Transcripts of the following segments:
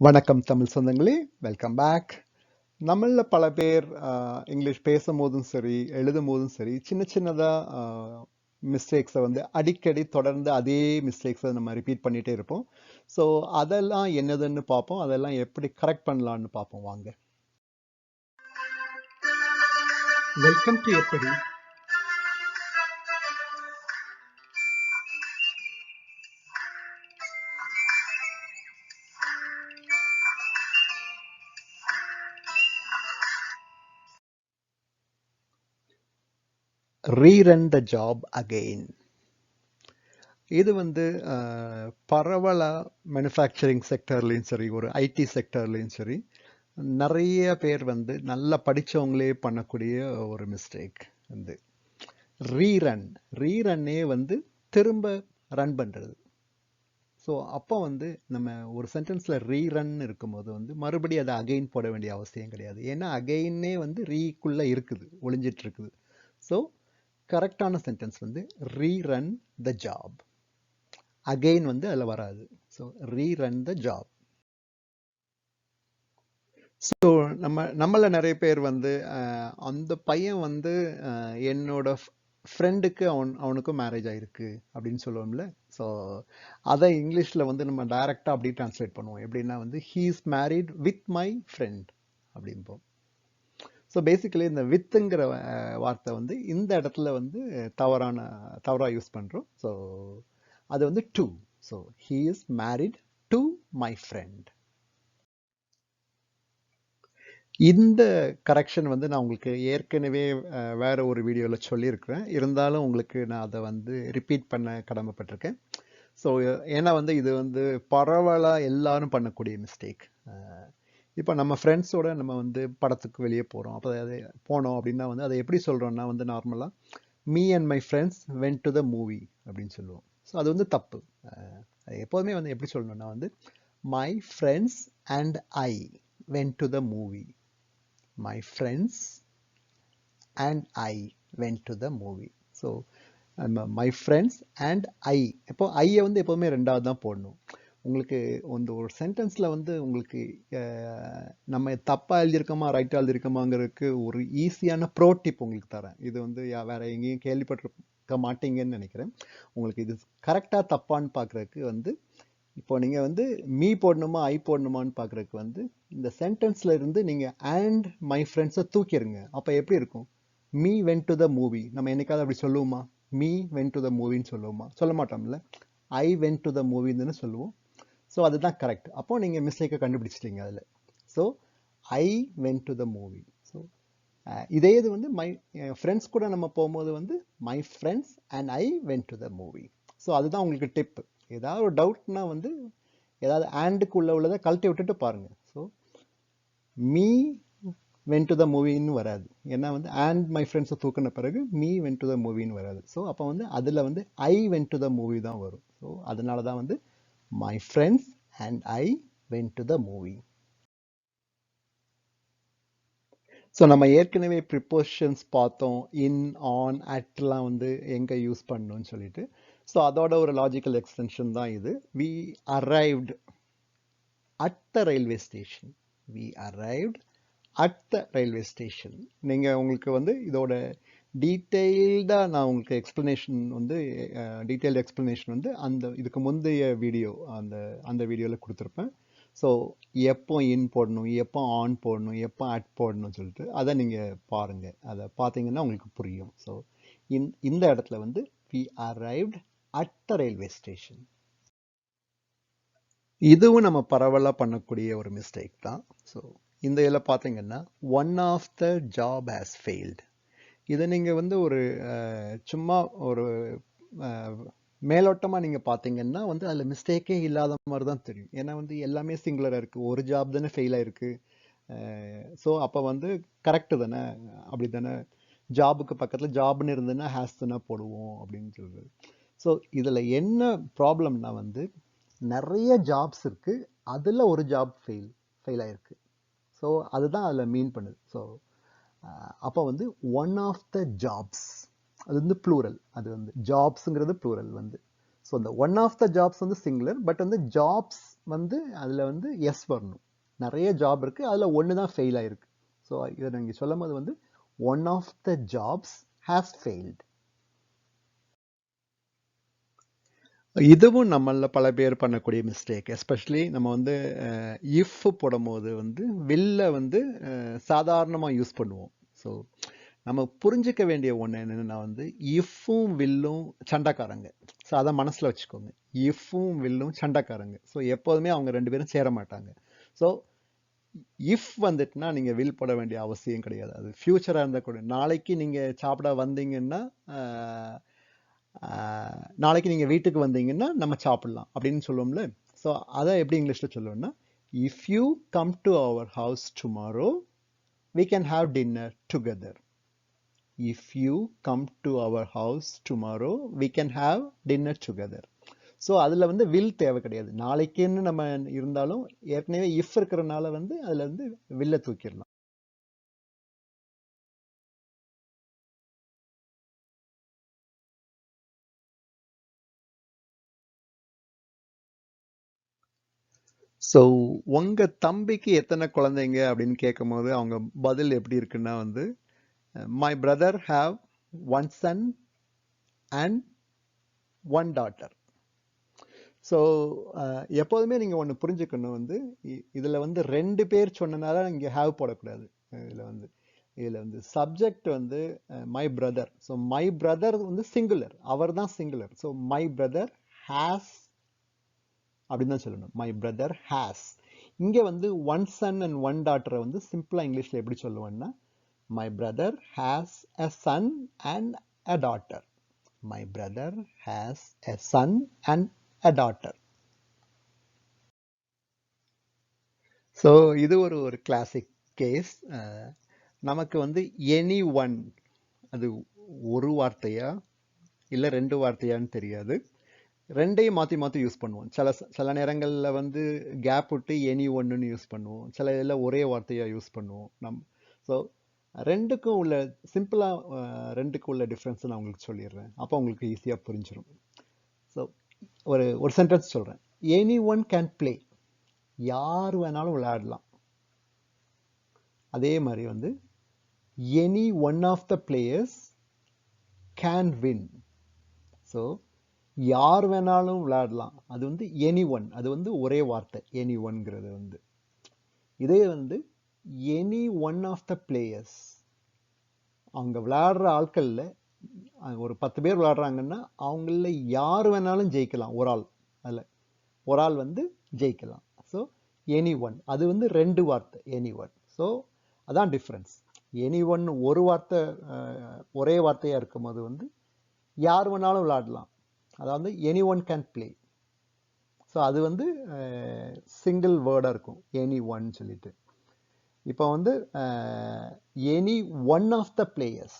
வணக்கம் தமிழ் சொந்தங்களே, welcome back. நம்மள பல பேர் இங்கிலீஷ் பேசும்போதும் சரி, எழுதும் போதும் சரி, சின்ன சின்னதாக மிஸ்டேக்ஸை வந்து அடிக்கடி தொடர்ந்து அதே மிஸ்டேக்ஸை நம்ம ரிப்பீட் பண்ணிகிட்டே இருப்போம். ஸோ அதெல்லாம் என்னதுன்னு பார்ப்போம், அதெல்லாம் எப்படி கரெக்ட் பண்ணலான்னு பார்ப்போம் வாங்க. வெல்கம் டு எப்படி. Rerun the job again. இது வந்து பரவலாக மேனுஃபேக்சரிங் செக்டர்லேயும் சரி, ஒரு ஐடி செக்டர்லேயும் சரி, நிறைய பேர் வந்து நல்லா படித்தவங்களே பண்ணக்கூடிய ஒரு மிஸ்டேக் வந்து ரீரன்னே வந்து திரும்ப ரன் பண்ணுறது. ஸோ அப்போ வந்து நம்ம ஒரு சென்டென்ஸில் ரீரன் இருக்கும்போது வந்து மறுபடியும் அதை அகெயின் போட வேண்டிய அவசியம் கிடையாது. ஏன்னா அகெயினே வந்து ரீக்குள்ளே இருக்குது, ஒளிஞ்சிட்டு இருக்குது. ஸோ கரெக்டான சென்டென்ஸ் வந்து ரீரன் த ஜாப். அகெயின் வந்து அதில் வராது. So rerun the job. So நம்மள நிறைய பேர் வந்து அந்த பையன் வந்து என்னோட ஃப்ரெண்டுக்கு அவனுக்கும் மேரேஜ் ஆயிருக்கு அப்படின்னு சொல்லுவோம்ல. ஸோ அதை இங்கிலீஷில் வந்து நம்ம டைரெக்டாக அப்படி டிரான்ஸ்லேட் பண்ணுவோம். எப்படின்னா வந்து he is married with my friend அப்படிம்போம். ஸோ பேசிக்கலி இந்த வித்துங்கிற வார்த்தை வந்து இந்த இடத்துல வந்து தவறாக யூஸ் பண்ணுறோம். ஸோ அது வந்து to. So he is married to my friend. இந்த கரெக்ஷன் வந்து நான் உங்களுக்கு ஏற்கனவே வேற ஒரு வீடியோவில் சொல்லியிருக்கிறேன். இருந்தாலும் உங்களுக்கு நான் அதை வந்து ரிப்பீட் பண்ண கடமைப்பட்டிருக்கேன். ஸோ ஏன்னா வந்து இது வந்து பரவலாக எல்லாரும் பண்ணக்கூடிய மிஸ்டேக். இப்போ நம்ம ஃப்ரெண்ட்ஸோட நம்ம வந்து படத்துக்கு வெளியே போகிறோம். அப்போ அது போனோம் அப்படின்னா வந்து அதை எப்படி சொல்கிறோன்னா வந்து நார்மலாக me and my friends vent to the movie அப்படின்னு சொல்லுவோம். ஸோ அது வந்து தப்பு. அது எப்போதுமே வந்து எப்படி சொல்லணும்னா வந்து my friends and I went to the movie. My friends and I went to the movie. So my friends and I. இப்போ ஐயை வந்து எப்போவுமே ரெண்டாவது தான் போடணும். உங்களுக்கு அந்த ஒரு சென்டென்ஸில் வந்து உங்களுக்கு நம்ம தப்பாக எழுதியிருக்கோமா ரைட்டாக எழுதியிருக்கோமாங்கிறதுக்கு ஒரு ஈஸியான ப்ரோ டிப் உங்களுக்கு தரேன். இது வந்து வேற எங்கேயும் கேள்விப்பட்டிருக்க மாட்டீங்கன்னு நினைக்கிறேன். உங்களுக்கு இது கரெக்டாக தப்பான்னு பார்க்குறதுக்கு வந்து இப்போ நீங்கள் வந்து மீ போடணுமா ஐ போடணுமான்னு பார்க்குறதுக்கு வந்து இந்த சென்டென்ஸில் இருந்து நீங்கள் அண்ட் மை ஃப்ரெண்ட்ஸை தூக்கிடுங்க. அப்போ எப்படி இருக்கும்? Me went to the movie. நம்ம என்னைக்காவது அப்படி சொல்லுவோமா? மீ வென்ட் டு த மூவின்னு சொல்லுவோமா? சொல்ல மாட்டோம்ல. ஐ வென்ட் டு த மூவின்னு சொல்லுவோம். ஸோ அதுதான் கரெக்ட். அப்போ நீங்கள் மிஸ்டேக்கை கண்டுபிடிச்சிட்டீங்க அதில். So I went to the movie. So இதே இது வந்து மை ஃப்ரெண்ட்ஸ் கூட நம்ம போகும்போது வந்து my friends and I went to the movie. So அதுதான் உங்களுக்கு டிப்பு. ஏதாவது ஒரு டவுட்னா வந்து ஏதாவது ஆண்டுக்குள்ள உள்ளதை கழட்டி விட்டுட்டு பாருங்க. So me went to the மூவின்னு வராது. ஏன்னா வந்து அண்ட் மை ஃப்ரெண்ட்ஸை தூக்கின பிறகு மீ வென்ட் டு த மூவின்னு வராது. ஸோ அப்போ வந்து அதில் வந்து I went to the movie தான் வரும். ஸோ அதனால தான் வந்து my friends and I went to the movie. So நம்ம ஏற்கனவே ப்ரிப்போசிஷன்ஸ் பார்த்தோம். இன், ஆன், அட்லாம் வந்து எங்கே யூஸ் பண்ணணும்னு சொல்லிட்டு. ஸோ அதோட ஒரு லாஜிக்கல் எக்ஸ்டென்ஷன் தான் இது. We arrived at the railway station. We arrived at the railway station. நீங்கள் உங்களுக்கு வந்து இதோட டீட்டெயில்டாக நான் உங்களுக்கு எக்ஸ்ப்ளனேஷன் வந்து டீட்டெயில்டு எக்ஸ்ப்ளனேஷன் வந்து இதுக்கு முந்தைய வீடியோ அந்த வீடியோவில் கொடுத்துருப்பேன். ஸோ எப்போ இன் போடணும், எப்போ ஆன் போடணும், எப்போ அட் போடணும்னு சொல்லிட்டு அதை நீங்கள் பாருங்கள். அதை பார்த்தீங்கன்னா உங்களுக்கு புரியும். ஸோ இந்த இடத்துல வந்து we arrived at the railway station. இதுவும் நம்ம பரவலாக பண்ணக்கூடிய ஒரு மிஸ்டேக் தான். ஸோ இந்த இதில் பார்த்தீங்கன்னா one of the job has failed. இதை நீங்கள் வந்து ஒரு சும்மா ஒரு மேலோட்டமாக நீங்கள் பார்த்தீங்கன்னா வந்து அதில் மிஸ்டேக்கே இல்லாத மாதிரி தான் தெரியும். ஏன்னா வந்து எல்லாமே சிங்குலராக இருக்குது. ஒரு ஜாப் தானே ஃபெயில் ஆயிருக்கு. ஸோ அப்போ வந்து கரெக்டு தானே, அப்படி தானே. ஜாபுக்கு பக்கத்தில் ஜாப்னு இருந்ததுன்னா ஹேஸ் தானே போடுவோம் அப்படின்னு சொல்லுது. ஸோ இதில் என்ன ப்ராப்ளம்னா வந்து நிறைய ஜாப்ஸ் இருக்குது, அதில் ஒரு ஜாப் ஃபெயில் ஆயிருக்கு. ஸோ அதுதான் அதில் மீன் பண்ணுது. ஸோ அப்போ வந்து ஒன் ஆஃப் த ஜாப்ஸ் அது வந்து ப்ளூரல். அது வந்து ஜாப்ஸுங்கிறது ப்ளூரல் வந்து. ஸோ இந்த ஒன் ஆஃப் த ஜாப்ஸ் வந்து சிங்குலர், பட் வந்து ஜாப்ஸ் வந்து அதில் வந்து எஸ் வரணும். நிறைய ஜாப் இருக்குது, அதில் ஒன்று தான் ஃபெயில் ஆயிருக்கு. ஸோ இதை நீங்கள் சொல்லும் போது வந்து one of the jobs has failed. இதுவும் நம்மள பல பேர் பண்ணக்கூடிய மிஸ்டேக். எஸ்பெஷலி நம்ம வந்து இஃப் போடும்போது வந்து வில்ல வந்து சாதாரணமாக யூஸ் பண்ணுவோம். ஸோ நம்ம புரிஞ்சிக்க வேண்டிய ஒன்று என்னென்னா வந்து இஃப்பும் வில்லும் சண்டைக்காரங்க. ஸோ அதை மனசில் வச்சுக்கோங்க. இஃப்பும் வில்லும் சண்டைக்காரங்க. ஸோ எப்போதுமே அவங்க ரெண்டு பேரும் சேர மாட்டாங்க. ஸோ இஃப் வந்துட்டுனா நீங்கள் வில் போட வேண்டிய அவசியம் கிடையாது. அது ஃப்யூச்சராக இருந்தால் கூட, நாளைக்கு நீங்கள் சாப்பிட வந்தீங்கன்னா நாளைக்கு நீங்கள் வீட்டுக்கு வந்தீங்கன்னா நம்ம சாப்பிடலாம் அப்படின்னு சொல்லுவோம்ல. ஸோ அதை எப்படி இங்கிலீஷில் சொல்லுவோம்னா, if you come to our house tomorrow we can have dinner together. If you come to our house tomorrow we can have dinner together. So அதில் வந்து வில் தேவை கிடையாது. நாளைக்குன்னு நம்ம இருந்தாலும் ஏற்கனவே இஃப் இருக்கிறனால வந்து அதில் வந்து வில்லை தூக்கிடலாம். ஸோ உங்கள் தம்பிக்கு எத்தனை குழந்தைங்க அப்படின்னு கேட்கும் போது அவங்க பதில் எப்படி இருக்குன்னா வந்து my brother have one son and one daughter. So எப்போதுமே நீங்கள் ஒன்று புரிஞ்சுக்கணும் வந்து இதில் வந்து ரெண்டு பேர் சொன்னனால இங்கே ஹேவ் போடக்கூடாது. இதில் வந்து சப்ஜெக்ட் வந்து my brother. So my brother வந்து சிங்குலர், அவர் தான் singular. So my brother has அப்படின்னு தான் சொல்லணும். My brother has. இங்கே வந்து ஒன் சன் அண்ட் ஒன் டாட்டரை வந்து சிம்பிளாக இங்கிலீஷில் எப்படி சொல்லுவேன்னா, my brother has a Sun and a daughter. My brother has a Sun and a daughter. So இது ஒரு கிளாசிக் கேஸ். நமக்கு வந்து எனி ஒன் அது ஒரு வார்த்தையா இல்லை ரெண்டு வார்த்தையான்னு தெரியாது. ரெண்டையும் மாற்றி மாற்றி யூஸ் பண்ணுவோம். சில நேரங்களில் வந்து கேப் விட்டு எனி ஒன்றுன்னு யூஸ் பண்ணுவோம். சில இதில் ஒரே வார்த்தையாக யூஸ் பண்ணுவோம். ஸோ ரெண்டுக்கும் உள்ள சிம்பிளாக ரெண்டுக்கும் உள்ள டிஃப்ரென்ஸ் நான் உங்களுக்கு சொல்லிடுறேன். அப்போ உங்களுக்கு ஈஸியாக புரிஞ்சிடும். ஸோ ஒரு சென்டென்ஸ் சொல்கிறேன். Any one can play. யார் வேணாலும் விளையாடலாம். அதே மாதிரி வந்து any one of the players can win. So யார் வேணாலும் விளையாடலாம், அது வந்து எனி ஒன், அது வந்து ஒரே வார்த்தை எனி ஒன்ங்கிறது வந்து. இதே வந்து any one of the players, அவங்க விளையாடுற ஆட்களில் ஒரு 10 பேர் விளையாடுறாங்கன்னா அவங்கள யார் வேணாலும் ஜெயிக்கலாம். ஒரு ஆள், அதில் ஒரு ஆள் வந்து ஜெயிக்கலாம். ஸோ எனி ஒன் அது வந்து ரெண்டு வார்த்தை எனி ஒன். ஸோ அதான் டிஃப்ரென்ஸ். எனி ஒன் ஒரு வார்த்தை ஒரே வார்த்தையாக இருக்கும் போது வந்து யார் வேணாலும் விளையாடலாம், அதாவது any one can play. So அது வந்து சிங்கிள் வேர்டாக இருக்கும் எனி ஒன் சொல்லிட்டு. இப்போ வந்து any one of the players,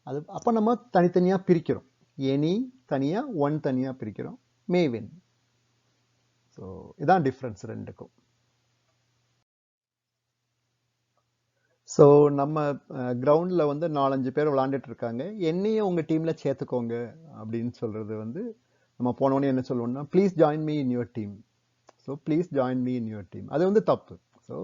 அது அப்போ நம்ம தனித்தனியாக பிரிக்கிறோம். எனி தனியாக, ஒன் தனியாக பிரிக்கிறோம். மே வின். ஸோ இதான் டிஃப்ரென்ஸ் ரெண்டுக்கும். ஸோ நம்ம கிரவுண்டில் வந்து 4-5 பேர் விளாண்டுட்டு இருக்காங்க. என்னையும் உங்கள் டீமில் சேர்த்துக்கோங்க அப்படின்னு சொல்கிறது வந்து நம்ம போனோடனே என்ன சொல்லுவோம்னா, please join me in your team. So please join me in your team, அது வந்து தப்பு. ஸோ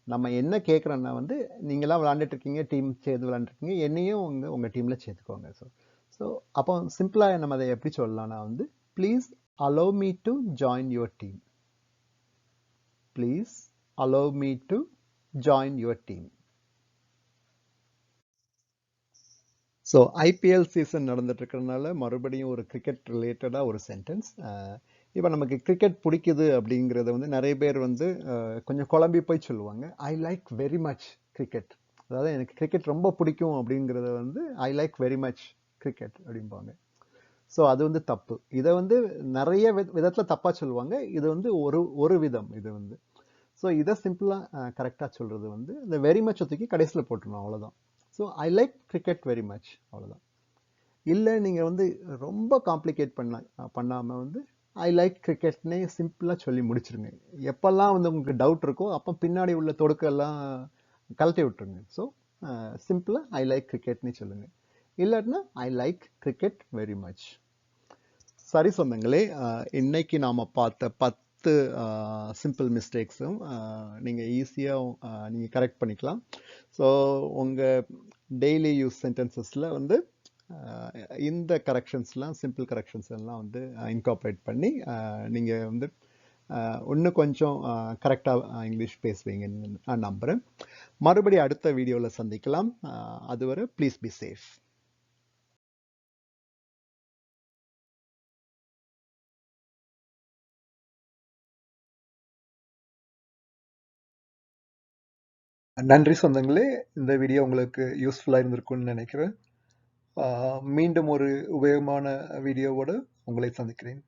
நம்ம என்ன கேட்குறோன்னா வந்து நீங்களாம் விளாண்டுட்டு இருக்கீங்க, டீம் சேர்ந்து விளாண்டுருக்கீங்க, என்னையும் உங்கள் டீமில் சேர்த்துக்கோங்க. ஸோ அப்போ சிம்பிளாக நம்ம அதை எப்படி சொல்லலாம்னா வந்து please allow me to join your team. Please allow me to join your team. So IPL season நடந்துட்டு இருக்கிறதுனால மறுபடியும் ஒரு கிரிக்கெட் ரிலேட்டடாக ஒரு சென்டென்ஸ். இப்போ நமக்கு கிரிக்கெட் பிடிக்குது அப்படிங்கிறத வந்து நிறைய பேர் வந்து கொஞ்சம் குழம்பி போய் சொல்லுவாங்க. I like very much cricket, அதாவது எனக்கு கிரிக்கெட் ரொம்ப பிடிக்கும் அப்படிங்கிறத வந்து I like very much cricket அப்படிம்பாங்க. ஸோ அது வந்து தப்பு. இதை வந்து நிறைய விதத்தில் தப்பாக சொல்லுவாங்க. இது வந்து ஒரு விதம் இது வந்து. ஸோ இதை சிம்பிளாக கரெக்டாக சொல்கிறது வந்து இந்த வெரி மச் தூக்கி கடைசியில் போட்டுருணும், அவ்வளோதான். So I like cricket very much, அவ்வளோதான். இல்லை நீங்கள் வந்து ரொம்ப காம்ப்ளிகேட் பண்ணாமல் வந்து ஐ லைக் கிரிக்கெட்னே சிம்பிளாக சொல்லி முடிச்சிருங்க. எப்பெல்லாம் வந்து உங்களுக்கு டவுட் இருக்கோ அப்போ பின்னாடி உள்ள தொடுக்கெல்லாம் கழட்டி விட்டுருங்க. ஸோ சிம்பிளாக ஐ லைக் கிரிக்கெட்னே சொல்லுங்கள். இல்லாட்டினா I like cricket very much. சரி சொந்தங்களே, இன்னைக்கு நாம் பார்த்த அனைத்து சிம்பிள் மிஸ்டேக்ஸும் நீங்கள் ஈஸியாக நீங்கள் கரெக்ட் பண்ணிக்கலாம். ஸோ உங்கள் டெய்லி யூஸ் சென்டென்சஸில் வந்து இந்த கரெக்ஷன்ஸ்லாம் சிம்பிள் கரெக்ஷன்ஸ் எல்லாம் வந்து இன்கார்பரேட் பண்ணி நீங்கள் வந்து இன்னும் கொஞ்சம் கரெக்டாக இங்கிலீஷ் பேசுவீங்கன்னு நான் நம்புகிறேன். மறுபடியும் அடுத்த வீடியோவில் சந்திக்கலாம். அதுவரை ப்ளீஸ் பி சேஃப். நன்றி சொந்தங்களே, இந்த வீடியோ உங்களுக்கு யூஸ்ஃபுல்லாக இருந்திருக்கும்னு நினைக்கிறேன். மீண்டும் ஒரு உபயோகமான வீடியோவோடு உங்களை சந்திக்கிறேன்.